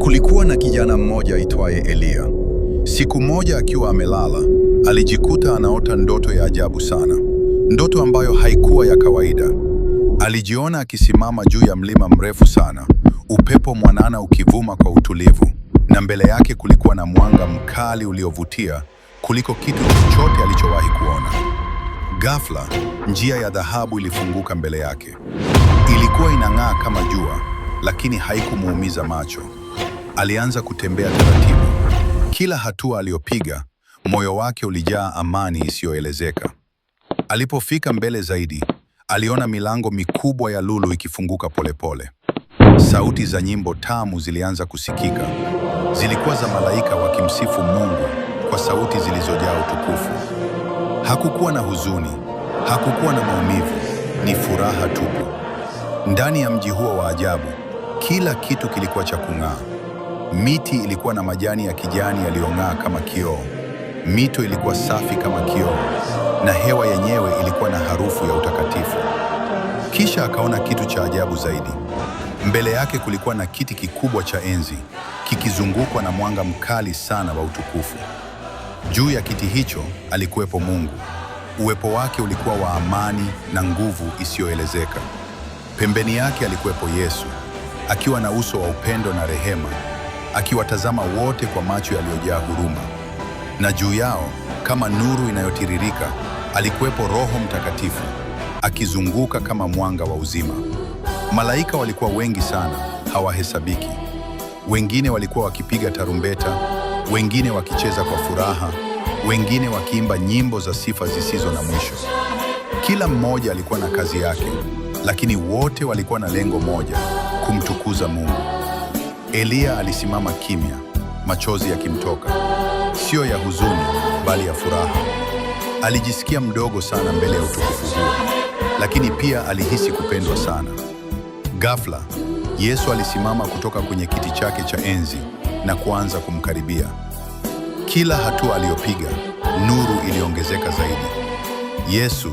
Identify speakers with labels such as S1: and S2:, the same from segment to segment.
S1: Kulikuwa na kijana mmoja aitwaye Eliya. Siku moja akiwa amelala, alijikuta anaota ndoto ya ajabu sana. Ndoto ambayo haikuwa ya kawaida. Alijiona akisimama juu ya mlima mrefu sana, upepo mwanana ukivuma kwa utulivu, na mbele yake kulikuwa na mwanga mkali uliovutia kuliko kitu chochote alichowahi kuona. Ghafla, njia ya dhahabu ilifunguka mbele yake. Ilikuwa inang'aa kama jua, lakini haikumuumiza macho. Alianza kutembea taratibu. Kila hatua aliyopiga, moyo wake ulijaa amani isiyoelezeka. Alipofika mbele zaidi, aliona milango mikubwa ya lulu ikifunguka polepole. Sauti za nyimbo tamu zilianza kusikika. Zilikuwa za malaika wakimsifu Mungu kwa sauti zilizojaa utukufu. Hakukuwa na huzuni, hakukuwa na maumivu, ni furaha tupu. Ndani ya mji huo wa ajabu, kila kitu kilikuwa cha kung'aa. Miti ilikuwa na majani ya kijani yaliyong'aa kama kioo. Mito ilikuwa safi kama kioo, na hewa yenyewe ilikuwa na harufu ya utakatifu. Kisha akaona kitu cha ajabu zaidi. Mbele yake kulikuwa na kiti kikubwa cha enzi, kikizungukwa na mwanga mkali sana wa utukufu. Juu ya kiti hicho alikuwepo Mungu. Uwepo wake ulikuwa wa amani na nguvu isiyoelezeka. Pembeni yake alikuwepo Yesu, akiwa na uso wa upendo na rehema, akiwatazama wote kwa macho yaliyojaa huruma. Na juu yao, kama nuru inayotiririka, alikuwepo Roho Mtakatifu, akizunguka kama mwanga wa uzima. Malaika walikuwa wengi sana, hawahesabiki. Wengine walikuwa wakipiga tarumbeta, wengine wakicheza kwa furaha, wengine wakiimba nyimbo za sifa zisizo na mwisho. Kila mmoja alikuwa na kazi yake, lakini wote walikuwa na lengo moja: kumtukuza Mungu. Eliya alisimama kimya, machozi yakimtoka, sio ya huzuni, bali ya furaha. Alijisikia mdogo sana mbele ya utukufu huo, lakini pia alihisi kupendwa sana. Ghafla, Yesu alisimama kutoka kwenye kiti chake cha enzi na kuanza kumkaribia. Kila hatua aliyopiga, nuru iliongezeka zaidi. Yesu,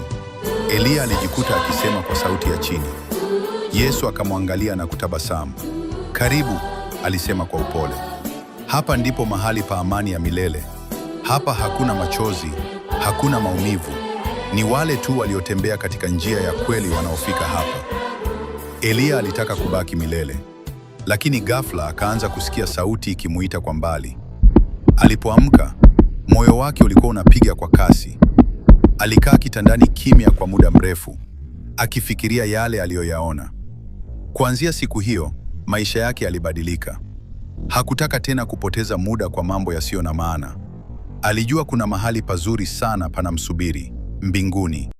S1: Eliya alijikuta akisema kwa sauti ya chini. Yesu akamwangalia na kutabasamu. "Karibu," alisema kwa upole. "Hapa ndipo mahali pa amani ya milele. Hapa hakuna machozi, hakuna maumivu. Ni wale tu waliotembea katika njia ya kweli wanaofika hapa." Eliya alitaka kubaki milele, lakini ghafla akaanza kusikia sauti ikimuita kwa mbali. Alipoamka, moyo wake ulikuwa unapiga kwa kasi. Alikaa kitandani kimya kwa muda mrefu, akifikiria yale aliyoyaona. Kuanzia siku hiyo, maisha yake yalibadilika. Hakutaka tena kupoteza muda kwa mambo yasiyo na maana. Alijua kuna mahali pazuri sana panamsubiri, mbinguni.